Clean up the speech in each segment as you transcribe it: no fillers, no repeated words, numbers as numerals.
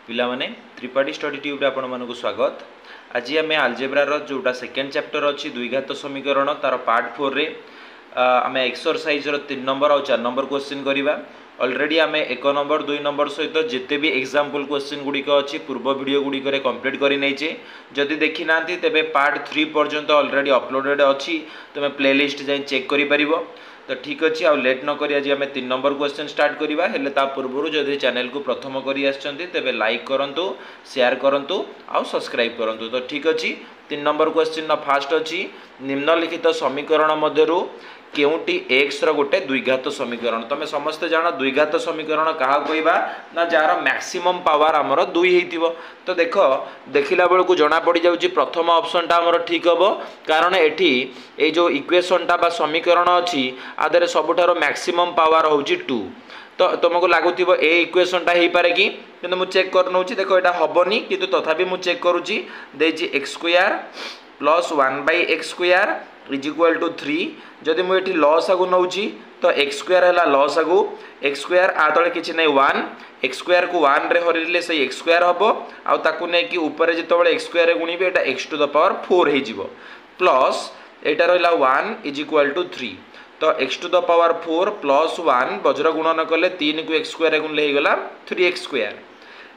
पिला माने Tripathi study tube रे आपण मानक स्वागत। आज आम आलजेब्रार जोटा सेकेंड चैप्टर अच्छी द्विघात समीकरण तार पार्ट 4 रे आम एक्सरसाइज 3 नंबर और 4 नंबर क्वेश्चन करवा। ऑलरेडी आम 1 नंबर 2 नंबर सहित जिते भी एग्जाम्पल क्वेश्चन गुड़िक अच्छी पूर्व वीडियो गुड़िक कंप्लीट कर नहींचे। जदि देखी ना तेरे पार्ट 3 पर्यंत ऑलरेडी अपलोडेड अच्छी, तुम प्लेलिस्ट जाए चेक कर। तो ठीक अच्छे आउ लेट न करी आज आम 3 नंबर क्वेश्चन स्टार्ट करवा। हेले ता पूर्व जदि चैनल को प्रथम करी आछंती तेबे लाइक करंतु, शेयर करंतु आउ सब्सक्राइब करंतु। तो ठीक अच्छे 3 नंबर क्वेश्चन फास्ट अच्छी निम्नलिखित समीकरण मध्यरु केउटी एक्स रो गोटे द्विघात समीकरण। तुम समस्ते जान द्विघात समीकरण क्या कहवा ना जार मैक्सिमम पावर आमर 2 होइतिबो। तो देख देखिला बेलू जना पड़ जाउची प्रथम ऑप्शन टा आमर ठीक हम, कारण एठी ए जो इक्वेशन टा बा समीकरण अच्छी आदरे सबुठार मैक्सिमम पावर होउची 2। तो तुमको लगुव ए इक्वेशन टा हो पारे कि, किंतु मुझे चेक कर नौ। देख यहाँ हेनी कि तथापि मुझे चेक करुच्ची देछि x square plus 1/x square is equal to 3। जदि मुझे लस आगु नौ तो एक्स स्क्वायर है लस आगु एक्स स्क्वायर आ तले कि नहीं 1 एक्स स्क्वायर को 1 रे हरिले से एक्स स्क्वायर हम आउ नहीं ऊपर जो x square गुणिबे Etah x to the power 4 हो प्लस एटा रहा 1 इज इक्वल टू 3। तो X to the power 4 plus 1 वज्र गुणन कले 3 को एक्स स्क्वायर गुणले होगला 3x स्क्वायर।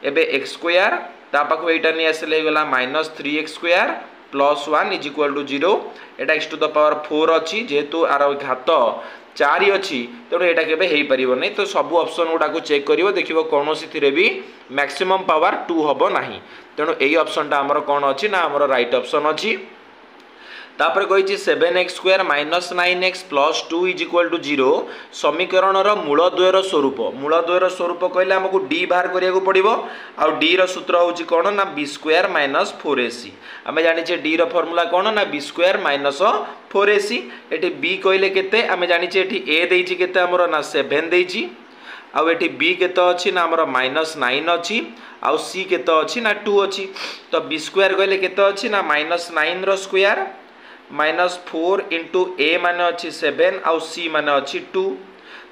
एबे एक्स स्क्वायर ता पाखु एटा नि आसले होगला -3x square plus 1 is equal to 0। एटा एक्स टू द पावर 4 अच्छी जेहेतु आर घात 4 अच्छी तेणु यहाँ केवे हो पार नहीं। तो सब ऑप्शन गुड़ा को चेक कर देखो कौन सी भी मैक्सिमम पावर 2 हम ना। तेणु यही ऑप्शन टा आमर कौन अच्छी ना आमर राइट ऑप्शन अच्छी। तापर कही 7x square minus 9x plus 2 is equal to 0 समीकरण मूल द्वयर स्वरूप। मूल द्वयर स्वरूप कहले आमको डी बाहर करिया पड़िबो। आउ डी रो सूत्र होची कोन ना b स्क्वायर माइनस 4ac। आमे जानिचे डी रो फार्मूला कोन ना b स्क्वायर माइनस 4ac। एठी b कहले केते आमे जानिचे एठी a देइची केते हमरो ना 7 देइची, आउ एठी b केते अछि ना हमरो -9 अछि, आउ c केते अछि ना 2 अछि। तो b स्क्वायर कहले केते अछि ना -9 रो स्क्वायर -4 इंटू a माने अच्छी 7 आउ c माने अच्छी 2।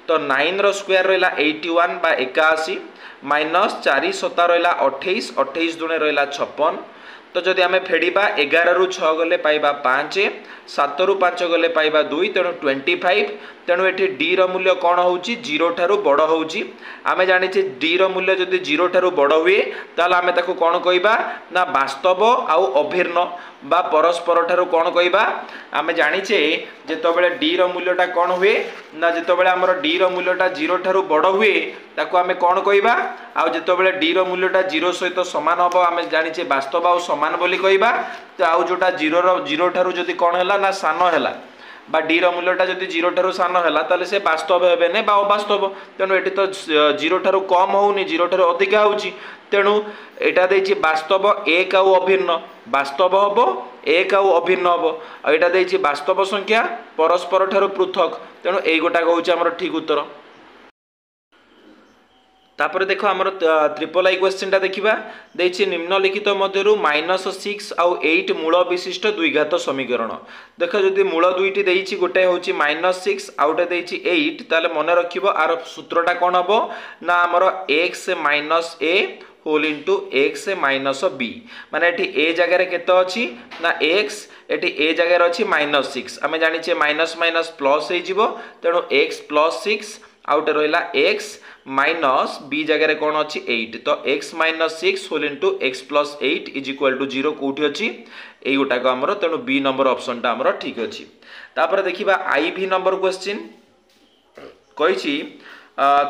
तो 9 रो स्क्वायर रहा 81 बा 81 माइनस 4 7 रहा 28 28 दुणे रहा 56। तो जदि आम फेड़ा 11 रु 6 गले पाइबा 5 7 रु 5 गले पाइबा 2 तेणु 25। तेणु ये डी रो मूल्य कौन हो 0 ठारू बड़ हो। आम जाने डी रो मूल्य जदि 0 ठारू बड़ हुए ताल आम ताको कौन कहबा ना वास्तव आउ अभिन्न बा परस्पर ठारू कौन कहबा। आम जानिचे जेतबेले डी रो मूल्यटा कौन हुए ना जेतबेले आमर डी रो मूल्यटा 0 ठारू बड़ हुए ताको आम कौन कहबा। आउ जेतबेले डी रो मूल्यटा 0 सहित समान हम आम जानिचे वास्तव आउ समान बोली कहबा। तो आउ जोटा 0 ठारू जदि कौन हैला ना सान हैला बा डी रो मूल्यटा जदि 0 ठारू सान हैला ताले से वास्तव हेबे ने बा अवास्तव। तेणु एटी तो 0 ठारू कम होउनी 0 ठारू अधिका होउची। तेणु एटा देइची वास्तव 1 आउ अभिन्न वास्तव हबो 1 आउ अभिन्न हबो। आ एटा देइची वास्तव संख्या परस्पर ठारू पृथक। तेणु एई गोटा होउची हमर ठीक उत्तर। तापर देखो आमर ट्रिपल आई क्वेश्चन टा देखिबा देछि निम्नलिखित मध्यरु -6 आउ 8 मूल विशिष्ट द्विघात समीकरण। देख जदि मूल दुईटी देछि गोटे होछि -6 आउटे देछि 8 ताले मन रखिबो आर सूत्रटा कोन हबो ना आमर x minus a whole into x minus b। माने एठी a जगह केते अछि ना x एठी a जगह अछि -6। आमे जानिछे माइनस माइनस प्लस हे जिवो तेणु x प्लस 6 आउटे रहिला x माइनस b जगह कौन अच्छी 8। तो x minus 6 whole into x plus 8 is equal to 0 कौटी अच्छी यही गोटाक आमर। तेणु बी नंबर ऑप्शन टा आमर ठीक अच्छी। तापर देखिबा आई भी नंबर क्वेश्चन कहिछि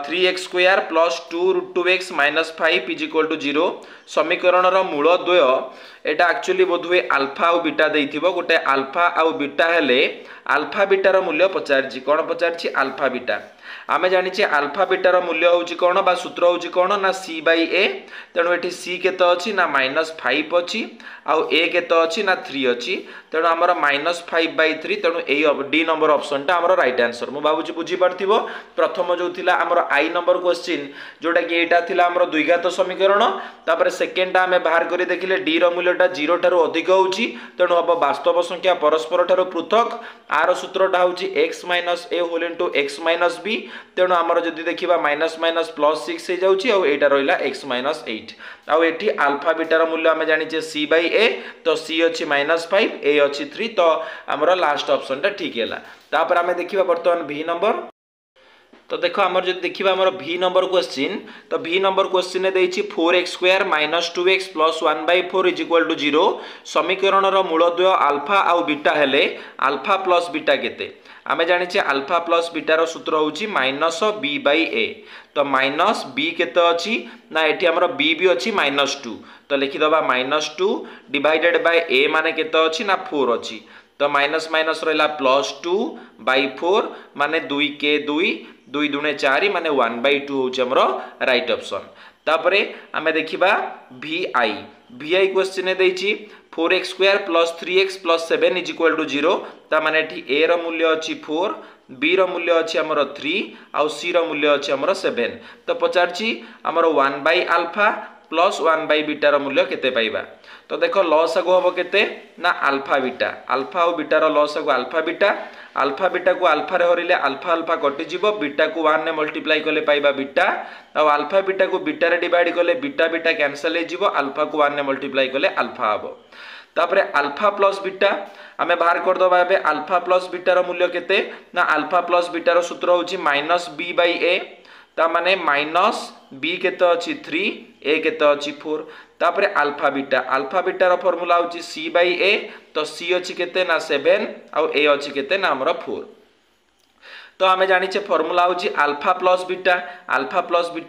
3x square plus 2√2x minus 5 is equal to 0 समीकरण मूल द्वय। एटा एक्चुअली बोधुए आल्फा आउ बीटा देइथिबो। गोटे आल्फा आउ बीटा हेले आल्फा बीटार मूल्य पचारछि कौन पचारछि आल्फा बीटा। आम जानिचे आल्फा बीटार मूल्य होउची कौन बा सूत्र होउची कौन ना c/a। तेणु एठी c केते अछि ना -5 अछि आउ a केते अछि ना 3 अछि। तेणु आमर -5/3 तेणु डी नंबर ऑप्शन टा आमर राइट आंसर मु भाबुची बुझी पारथिबो। प्रथम जो थिला आमर आई नंबर क्वेश्चन जोटा कि एटा थिला आमर द्विघात समीकरण तापर सेकेंड टा हमें बाहर करी देखिले डी रो मूल्यटा 0 ठारू अधिक होउची तेणु अब वास्तव संख्या परस्पर ठारू पृथक आर सूत्रटा होउची x - a whole into x - b तेणु आमर जदि देखिबा माइनस माइनस +6 हे जाउची आ एटा रहिला x - 8 आ एठी अल्फा बीटा रो मूल्य हमें जानिचे c/a तो c अछि -5 a अछि 3 तो आमर लास्ट ऑप्शन टा ठीक हैला। तापर हमें देखिबा वर्तमान v नंबर तो देखो आमर जो देखिबा आमर v नंबर क्वेश्चन तो v नंबर क्वेश्चन ने देछि 4x² - 2x + 1/4 = 0 समीकरण रो मूलद्वय अल्फा आ बीटा हेले अल्फा प्लस बीटा केते आमे जानिचे अल्फा प्लस बीटा रो सूत्र होउची -b/a तो -b केते अछि ना एठी हमर b भी अछि -2 तो लिखि दबा -2 डिवाइडेड बाय a माने केते अछि ना 4 अछि तो माइनस माइनस रहिला +2/4 माने 2 के 2 2 दुणे 4 माने 1/2 होउची हमरो राइट ऑप्शन। तापरे आमे देखिबा vi क्वेश्चन ने देछि 4x² + 3x + 7 = 0 ता माने एठी a रो मूल्य अछि 4 b रो मूल्य अछि हमरो 3 आ c रो मूल्य अछि हमरो 7 तो पचारछि हमरो 1/α प्लस 1/बीटा रो मूल्य केते पाइबा तो देखो लसागु हबो केते ना अल्फा और बीटा रो लसागु अल्फा बीटा को अल्फा रे हरिले अल्फा अल्फा कटि जिवो बीटा को 1 ने मल्टीप्लाई करले पाइबा बीटा और अल्फा बीटा को बीटा रे डिवाइड करले बीटा बीटा कैंसिल हे जिवो अल्फा को 1 ने मल्टीप्लाई करले अल्फा हबो। तापरे अल्फा प्लस बीटा आमे बाहर कर दबा एबे अल्फा प्लस बीटा रो मूल्य केते ना अल्फा प्लस बीटा रो सूत्र होची -b/a ता माने -b केते अछि 3 a केते अछि 4 तापरे अल्फा बीटा रो फार्मूला होची c/a तो c अछि केते ना 7 आ a अछि केते ना हमरो 4 तो आमे जानिचे फार्मूला होची अल्फा प्लस बीटा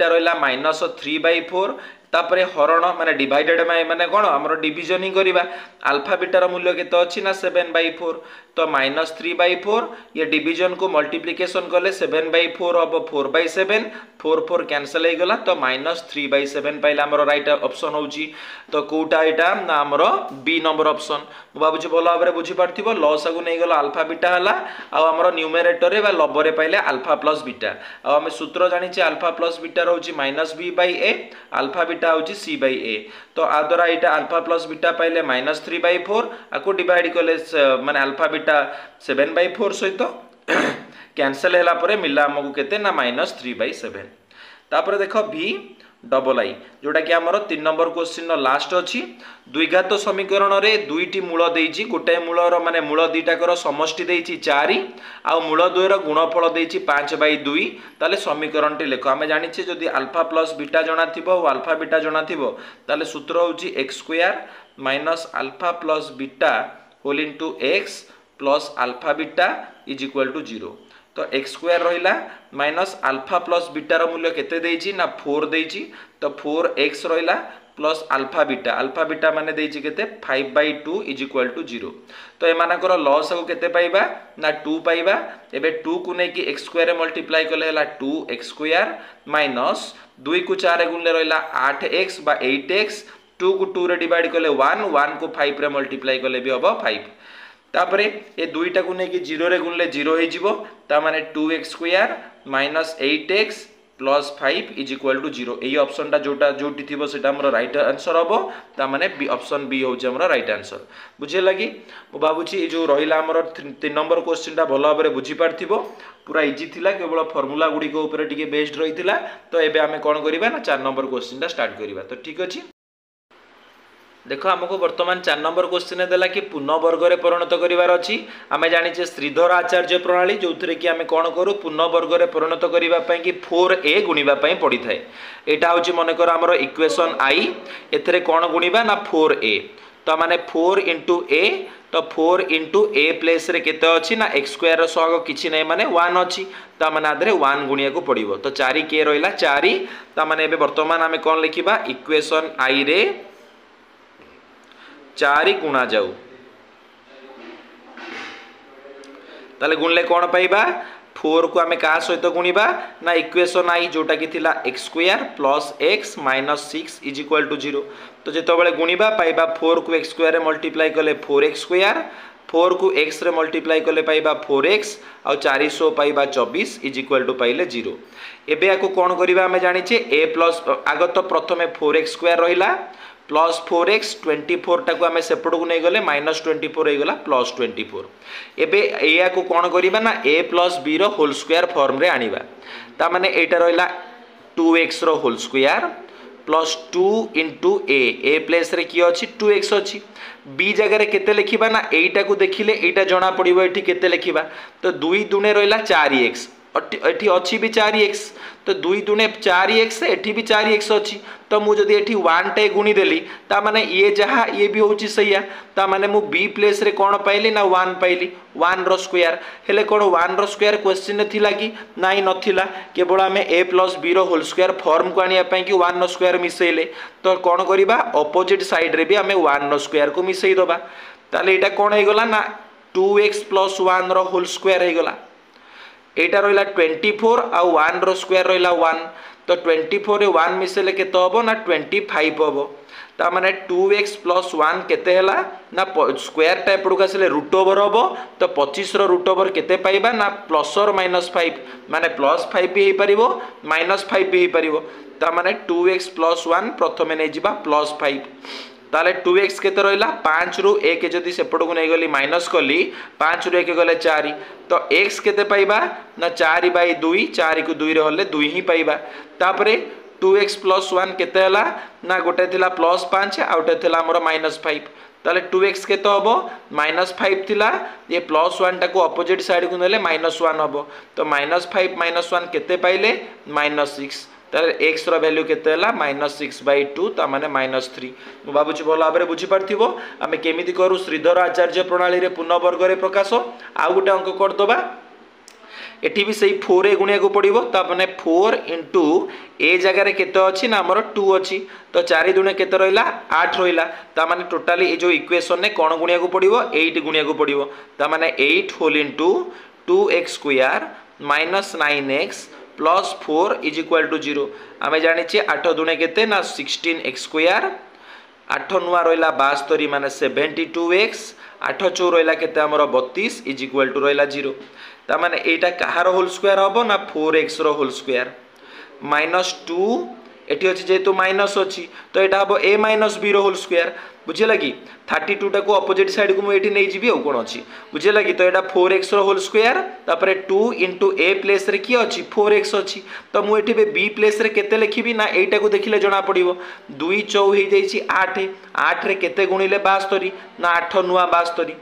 रहला -3/4 तापरे हरण माने डिवाइडेड माने कोन हमरो डिवीजन ही करबा अल्फा बीटा रो मूल्य केते अछि ना 7/4 तो -3/4 ये डिवीजन को मल्टीप्लिकेशन करले 7/4 अब 4/7 4 4 कैंसिल हे गला तो -3/7 पाइला हमरो राइट ऑप्शन होची तो कोटा एटा ना हमरो बी नंबर ऑप्शन मु बाबूजी भलो भाबरे बुझी पारथिबो लसागु नै गला अल्फा बीटा हला आ हमरो न्यूमरेटर रे बा लबरे पाइले अल्फा प्लस बीटा आ हमें सूत्र जानिचे अल्फा प्लस बीटा होची -b/a अल्फा बीटा होची c/a तो आ द्वारा एटा अल्फा प्लस बीटा पाइले -3/4 आको डिवाइड करले माने अल्फा बीटा 7/4 सहित कैंसिल हैला परे मिला हमकु केते ना -3/7 तापर देखो v जोटा कि हमर 3 नंबर क्वेश्चन लास्ट अछि द्विघात समीकरण रे दुईटी मूल देइछि गोटे मूलर माने मूल दुईटाकर समष्टि देइछि 4 आ मूल दुईर गुणफल देइछि 5/2 ताले समीकरणटी लेखो आमे जानिछे जदि अल्फा प्लस बीटा जणा थिबो और अल्फा बीटा जणा थिबो ताले सूत्र होछि x² - alpha plus beta whole into x plus alpha beta = 0 तो x² रहिला माइनस अल्फा प्लस बीटा रो मूल्य केते देइछि ना 4 देइछि तो 4x रहिला प्लस अल्फा बीटा माने देइछि केते 5/2 = 0 तो एमानकर लॉस को केते पाइबा ना 2 पाइबा एबे 2 को नै कि x² रे मल्टीप्लाई करले हला 2x² माइनस 2 को 4 रे गुणले रहिला 8x बा 8x 2 को 2 रे डिवाइड करले 1 को 5 रे मल्टीप्लाई करले भी हबो 5 तापरे ए दुईटा को नै कि 0 रे गुणले 0 हे जिवो ता माने 2x² - 8x प्लस 5 = 0 एई ऑप्शन टा जोटी थिबो सेटा हमर राइट आंसर हबो ता माने बी ऑप्शन बी होउछ हमर राइट आंसर बुझे लगी मु बाबूची जो रहिला हमर 3 नंबर क्वेश्चन टा भलो भाबरे बुझी पारथिबो पूरा इजी थिला केवल फार्मूला गुडी को ऊपर टिके बेस्ड रहिथिला तो एबे हमें कोन करिबा ना 4 नंबर क्वेश्चन टा स्टार्ट करिबा तो ठीक अछि देखो हमको वर्तमान 4 नंबर क्वेश्चन देला कि पूर्ण वर्ग रे परिणत करिवार अछि आमे जानिचे श्रीधर आचार्य प्रणाली जोथरे कि आमे कोन करू पूर्ण वर्ग रे परिणत करिवा पई कि 4a गुणिबा पई पड़ी थाए एटा होची माने कर हमरो इक्वेशन i एथरे कोन गुणिबा ना 4a तो माने 4 * a तो 4 * a प्लेस रे केते अछि ना x² रो सहग किछि नै माने 1 अछि ता माने आदरे 1 गुणिया को पड़िबो तो 4 के रहिला 4 ता माने एबे वर्तमान आमे कोन लिखिबा इक्वेशन i रे 4 गुणा जाऊ ताले गुणले कोन पाइबा 4 को आमे का सहित गुणिबा ना इक्वेशन i जोटा कि थिला x² + x - 6 = 0 तो जेतो बेले गुणिबा पाइबा 4 को x² रे मल्टीप्लाई करले 4x² 4 को x रे मल्टीप्लाई कले पाइबा 4x आउ 400 पाइबा 24 इज इक्वल टू पाइले 0। एबे याको कोन करिबा हमें जानिचे a प्लस आग तो प्रथमे 4x स्क्वायर रहिला प्लस 4x 24 टाको आमे सेपट को नहीं गले माइनस 24 हो गला प्लस 24। एबे या को कोन करिबा ना a प्लस b रो होल स्क्वायर फॉर्म रे आनिबा ता माने एटा रहिला 2x रो whole square plus 2 into A place रे की अछि 2x अछि बी जगह रे केते लिखिबा ना एटा को देखिले एटा जणा पड़िबो एठी केते लिखिबा तो 2 दुने रहिला 4x एठी अछि भी 4x तो 2 दुने 4x एठी भी 4x अछि तो मु जदी एठी 1 टे गुणी देली ता माने ये जहा ये भी होची सहीया ता माने मु बी प्लेस रे कोन पाइली ना 1 पाइली 1 रो स्क्वायर हेले कोन 1 रो स्क्वायर क्वेश्चन ने थिला कि नाही नथिला केवल हमें a प्लस b रो होल स्क्वायर फॉर्म को आनिया पई कि 1 रो स्क्वायर मिसेले तो कोन करिबा ऑपोजिट साइड रे भी हमें 1 रो स्क्वायर को मिसेई दबा ताले एटा कोन हे गला ना 2x प्लस 1 रो होल स्क्वायर हे गला एटा रहिला 24 आ 1 रो स्क्वायर रहिला 1 तो 24 रे 1 मिसेले केते हबो ना 25 हबो ता माने 2x प्लस 1 केते हला ना स्क्वायर टाइप पडुक आसले रूट ओवर हबो तो 25 रो रूट ओवर केते पाइबा ना प्लस और माइनस 5 माने प्लस 5 भी हे परिबो माइनस 5 भी हे परिबो ता माने 2x प्लस 1 प्रथमे नै जिबा प्लस 5 ताले 2x केते रहिला 5 रु 1 जदी सेपड को नै गली माइनस कली 5 रु 1 गले 4 तो x केते पाइबा ना 4 बाई 2 4 को 2 रे हले 2 ही पाइबा तापरे 2x प्लस 1 केते हला ना गोटे थिला प्लस 5 आउटे थिला हमर माइनस 5 ताले 2x केते हबो माइनस 5 थिला ये प्लस 1 टाको ऑपोजिट साइड को नेले माइनस 1 हबो तो माइनस 5 माइनस 1 केते पाइले माइनस 6 ताले x रो वैल्यू केते हला -6/2 ता माने -3 मु बाबुची बोला आबरे बुझी परथिबो आमे केमिति करू श्रीधर आचार्य प्रणाली रे पूर्णवर्ग रे प्रकाश आ गुटे अंक कर दबा एठी भी सही 4 ए गुणिया को पड़िबो ता माने 4 इंटू ए जगह रे केते अछि ना हमर 2 अछि तो 4 दुने केते रहिला 8 रहिला ता माने टोटली ए जो इक्वेशन ने कोन गुणिया को पड़िबो 8 गुणिया को पड़िबो ता माने 8 whole into 2x square minus 9x plus 4 is equal to 0 आमे जानि छी 8 दुने केते ना 16x स्क्वायर 8 नुआ रहिला 72 माने 72x 8 चौ रहिला केते हमर 32 इज इक्वल टू रहिला 0 ता माने एटा कहार होल स्क्वायर हबो ना 4x रो होल स्क्वायर -2 एटी अछि जेतु माइनस अछि तो एटा हबो a माइनस b रो होल स्क्वायर बुझिला कि 32 टा को ऑपोजिट साइड को मु एटी नै जिबी और कोन अछि बुझिला कि तो एटा 4x रो होल स्क्वायर तापरे 2 इंटू a प्लेस रे की अछि 4x अछि तो मु एटी b प्लेस रे केते लिखिबी ना एटा को देखिले जणा पड़िबो 2 चौ हे जाई छी 8 8 रे केते गुणिले 72 ना 8 नुआ 72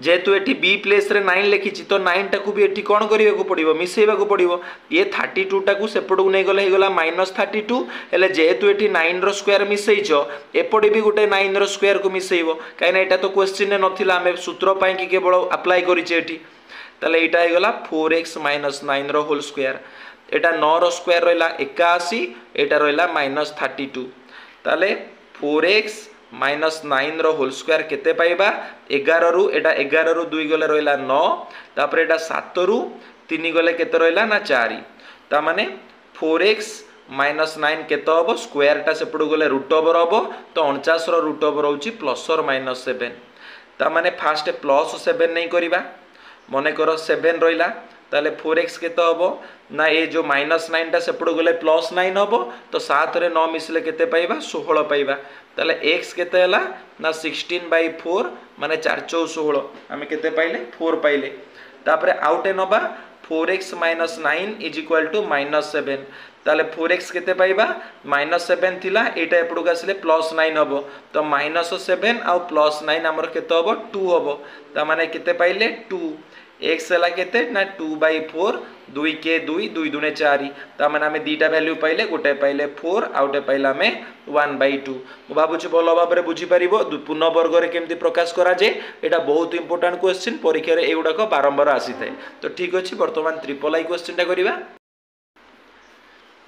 जेतु एठी बी प्लेस रे 9 लिखि तो 9 टा को भी एठी कोन करिवे को पड़िबो मिसेबा को पड़िबो ये 32 टा को सेपड को नै गले हे गला -32 हेले जेतु एठी 9 रो स्क्वायर मिसेइछो एपडी भी गुटे 9 रो स्क्वायर को मिसेइबो काइना एटा तो क्वेश्चन ने नथिला हमें सूत्र पाई कि केवल अप्लाई करिचे एठी तले एटा हे गला 4x - 9 रो होल स्क्वायर एटा 9 रो स्क्वायर रहला 81 एटा रहला -32 तले 4x -9 रो होल स्क्वायर केते पाइबा 11 रु एटा 11 रु 2 गले रहला 9 तापर एटा 7 रु 3 गले केते रहला ना 4 ता माने 4x -9 केते हबो स्क्वायर टा सेपडु गले रूट ओवर हबो तो 49 रो रूट ओवर होउची प्लस और -7 ता माने फास्ट प्लस 7 नै करिबा मने करो 7 रहला ताले 4x केते हबो ना ए जो -9 टा सेपडु गले +9 हबो तो 7 रे 9 मिसले केते पाइबा 16 पाइबा ताले x केते हला ना 16/4 माने 4 चौ 16 हमें केते पाइले 4 पाइले तापरे आउटे नबा 4x - 9 इज इक्वल टू -7 ताले 4x केते पाइबा -7 थिला एटा एपडु आसले +9 हबो तो -7 आ +9 हमर केते हबो 2 हबो ता माने केते पाइले 2 x हला केते ना 2/4 2 के 2 2 दुने 4 ता माने हमें दीटा वैल्यू पाइले गोटे पाइले 4 आउटे पाइला हमें 1/2 मु बाबुची बोलो बाबरे बुझी परिबो पूर्ण वर्ग रे केमती प्रकाश करा जे एटा बहुत इंपोर्टेंट क्वेश्चन परीक्षा रे एगुडा को बारंबार आसी थाए तो ठीक अछि वर्तमान ट्रिपल आई क्वेश्चन टा करिबा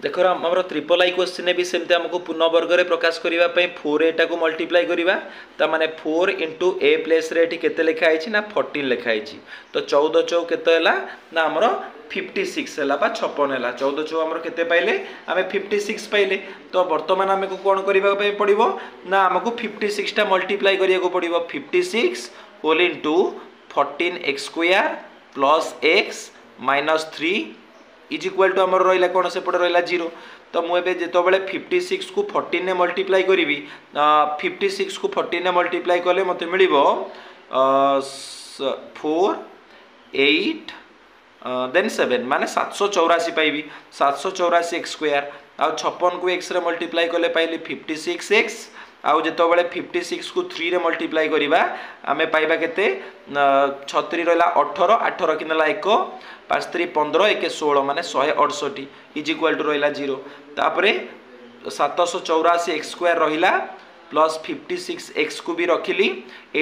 देख आम ट्रिपल आई क्वेश्चन भी सेमती आमको पूर्ण वर्ग में प्रकाश करने 4a को मल्टीप्लाई करवा ताने 4 इंटू ए प्लेस रे केते लिखाई ना 14 लिखाई तो 14 चौ केते ना आमर 56 है 56 है 14 चौ आमर केते पाइले आम 56 पाइले तो बर्तमान आमको कौन करने पड़ो ना आमको 56 टा मल्टीप्लाई करिया पड़ो 56 whole into 14x square plus x minus 3 is equal to आमर रहा कौन से रहा 0 तो मुझे जो 56 को 14 ने मल्टीप्लाई करी 56 को 14 ने मल्टीप्लाई कले मत मिल 4 8 देन 7 माने 784 पाइबी 784 एक्स स्क्वायर आ 56 को एक्स रे मल्टीप्लाई कले पाइली 56 एक्स आउ जो 56 को 3 रे मल्टीप्लाई करवा आम पाइबा केते 36 रहा 18 18 कि ना 1 5 3 15 1 16 माने 168 इज इक्वाल टू रहा 0 तापर 784 एक्स स्क्वायर रहा प्लस 56 एक्स को भी रखिली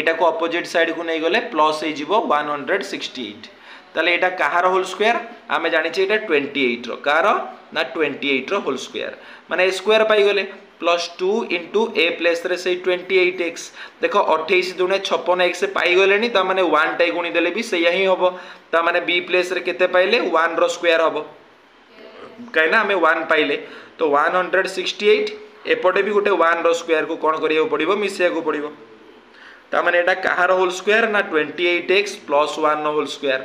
एटा को अपोजिट साइड को नहीं गले प्लस हो 168 ताले एटा कहार होल स्क्वायर आमे जानि छि एटा 28 रो कार ना 28 रो होल स्क्वायर माने स्क्वायर पाई गले प्लस 2 इंटू ए प्लेस रे से 28x देखो 28 दुने 56x पाई गलेनी ता माने 1 टाई गुणी देले भी सही ही होबो ता माने b प्लेस रे केते पाइले 1 रो स्क्वायर होबो कहना हमें 1 पाइले तो 168 एपटे भी गोटे 1 रो स्क्वायर को कोन करियो पड़िबो मिसिया को पड़िबो ता माने एटा कहार होल स्क्वायर ना 28x प्लस 1 होल स्क्वायर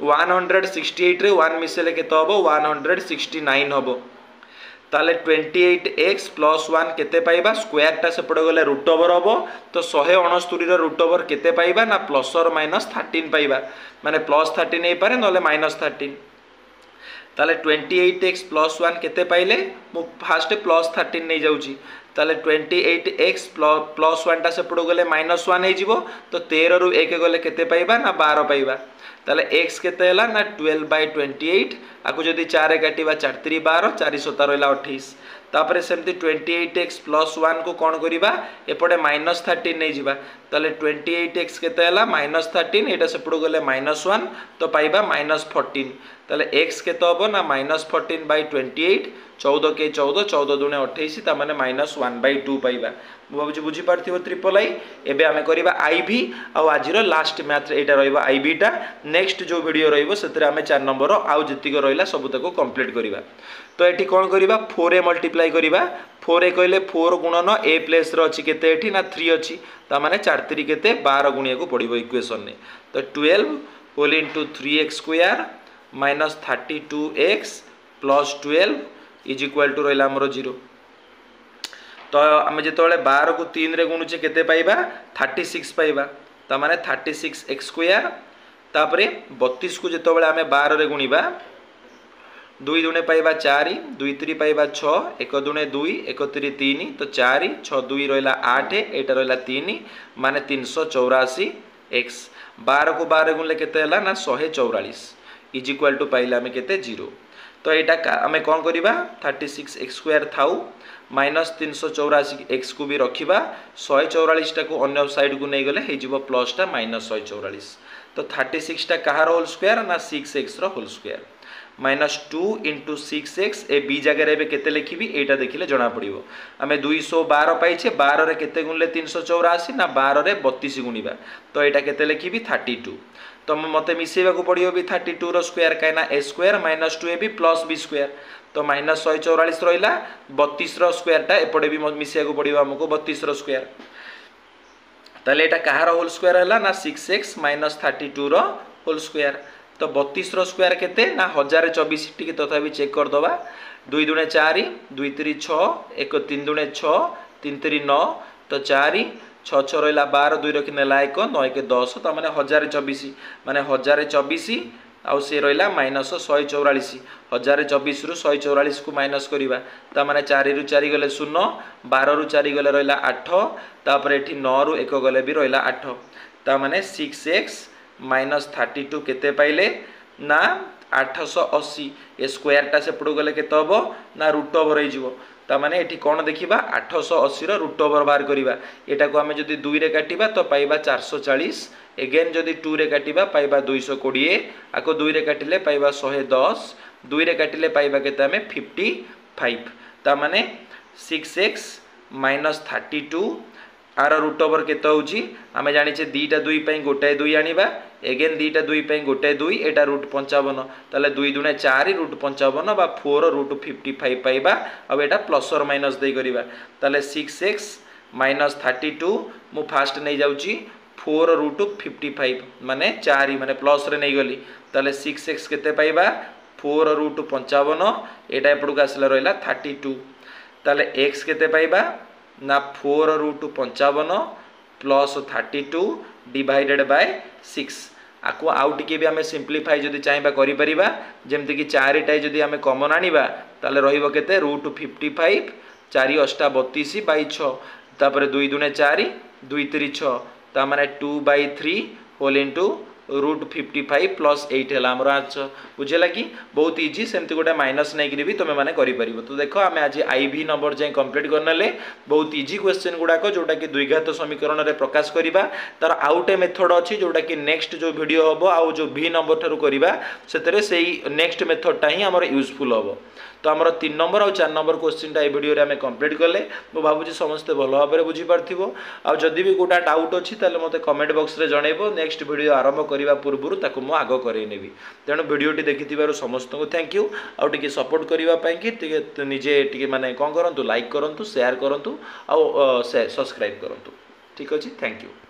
168 रे 1 मिसेले केते होबो 169 होबो ताले 28x प्लस 1 केते पाइबा स्क्वायर टा सेपड़ गले रूट ओवर होबो तो 169 रो रूट ओवर केते पाइबा ना प्लस और माइनस 13 पाइबा माने प्लस 13 नहीं पारे नले माइनस 13 ताले 28x प्लस 1 केते पाइले मु फास्ट प्लस 13 नहीं जाउची ताले 28x प्लस 1 टा सेपड़ गले माइनस 1 नहीं जीवो तो 13 रु 1 गले केते पाइबा ना 12 पाइबा ताले x केते हला ना 12/28 आकु जदी 4 काटिबा 4 3 12 4 7 रहला 28 तापरे सेमती 28x प्लस 1 को कोन करिबा एपटे माइनस 13 नहीं जीबा ताले 28x केते हला माइनस 13 एटा सेपड़ गले माइनस 1 तो पाइबा माइनस 14 ताले x केते हबो ना माइनस 14/28 14 के 14 14 दुने 28 ता माने माइनस 1/2 पाइबा मुझे बुझी पार्थिबो ट्रिपल आई एबे आमे करिबा आईवी आ आजिरो लास्ट मैथ एटा रहइबा आईवी टा नेक्स्ट जो वीडियो रहइबो सेतरे आमे 4 नंबर आउ जतिक रहइला सब तको कंप्लीट करिबा तो एठी कोन करिबा 4 ए मल्टीप्लाई करिबा 4 ए कहले 4 गुणन ए प्लेस रो अछि केते एठी ना 3 अछि ता माने 4 3 केते 12 गुणिया को पड़िबो इक्वेशन ने तो 12 whole into 3x square minus 32x plus 12 is equal to रहला हमरो 0 तो आम जो 12 को 3 रे गुणुचे केते पाइबा 36 पाइबा ता माने 36x स्क्वायर तापरे 32 को जो आम 12 रे गुणिबा 2 दुणे पाइबा 4 2 3 पाइबा 6 1 दुणे 2 1 3 3 तो 4 6 2 रहला 8 एटा रहला 3 माने 384 x 12 को 12 गुणले केते हला ना 144 इज इक्वल टू पाइला आम केते 0 तो यहाँ आम कौन करवा 36x स्क्वायर थाउ माइनस 384 एक्स को भी रखा 144 टा को अन्य साइड को नहीं गले हो प्लस टा माइनस 144 तो 36 टा कहार होल स्क्वायर ना 6x रो whole square minus 2 into 6x A B जगह रे केते लिखिबी एटा देखिले जना पड़िबो आमे 212 पाइछे 12 रे केते गुणले 384 ना 12 रे 32 गुणिबा तो एटा केते लिखिबी 32 तो मते मिसेबा को पड़ियो भी 32 रो स्क्वायर काइना a square minus 2 a b plus b square तो माइनस 144 रहिला 32 रो स्क्वायर टा एपटे भी मिसेबा को पड़ियो हमको 32 रो स्क्वायर ताले एटा कहार होल स्क्वायर हला ना 6x माइनस 32 रो होल स्क्वायर तो 32 रो स्क्वायर केते ना 1024 टिके तथापि चेक कर दबा 2 दुणे 4 2 3 6 1 3 दुणे 6 3 3 9 तो 4 6 6 रहा 12 2 रखी नेला 1 9 1 10 तो मैंने 1024 माने 1024 आउ से रहा माइनस 144 1024 रु 144 को माइनस करवा ता माने 4 रु 4 गले 0 12 रु 4 गले रहा 8 तापर एठी 9 रु 1 गले भी रहा 8 ता माने 6x माइनस 32 केते पाइले ना 880 ए स्क्वायर टा से पड़ गले केते हबो ना रूट ओवर हो ता माने एठी कोन देखिबा 880 रो रूट ओवर बाहर करिबा एटा को हमें जदी 2 रे काटिबा तो पाइबा 440 अगेन जदी 2 रे काटिबा पाइबा 220 आको 2 रे काटिले पाइबा 110 2 रे काटिले पाइबा केते हमें 50 5 ता माने 6x minus 32 are root over केते होची आमे जानिचे दीटा 2 पई गोटाए 2 आनिबा एगेन दीटा 2 पई गोटाए 2 एटा रूट 55 ताले 2 दुने 4 रूट 55 बा 4 रूट 55 पाइबा अब एटा प्लस और माइनस दे करिबा ताले 6x माइनस 32 मु फास्ट नै जाउची 4 रूट 55 माने 4 माने प्लस रे नै गली ताले 6x केते पाइबा 4 रूट 55 एटा एपडू आसला रहला 32 ताले x केते पाइबा ना 4 रूट 55 प्लस 32 डिवाइडेड बाय 6 आको आउ टिके भी आमे सिंपलीफाई जदि चाहबा करि परिबा जेमति कि 4 टाइ जदि आमे कॉमन आनिबा ताले रहिबो केते रूट 55 4 अष्टा 32 बाय 6 तापर 2 दुने 4 2 3 6 ता माने 2/3 होल इनटू रूट 55 प्लस 8 है आमर आंसर बुझेला कि बहुत इजी सेमती गोटे माइनस नहीं भी तुम मैंने करें तो देख आम आज IV नंबर जाए कंप्लीट करने बहुत इजी क्वेश्चन गुड़ाक जोटा कि द्विघात समीकरण में प्रकाश करवा तार आउटे मेथड अच्छी जोटा कि नेक्स्ट जो वीडियो हम आउ जो V नंबर ठार करवा से नेक्स्ट मेथडटा ही आम यूजफुल हम तो आमर 3 नंबर और 4 नंबर क्वेश्चनटा ये वीडियो आम कंप्लीट कले मु भावुँ समस्ते भल भाव में बुझीपार आदि भी गोटा डाउट अच्छी मत कमेंट बॉक्स रे जनइबो नेक्स्ट वीडियो आरंभ करने पूर्व ताकू मु आग करेनेबी तेणु वीडियोटी देखि समस्त को थैंक यू आउ टिके सपोर्ट करने कि निजे टिके माने कौन करूँ लाइक करूँ शेयर करूँ आउ सब्सक्राइब करूँ ठीक अच्छे थैंक यू।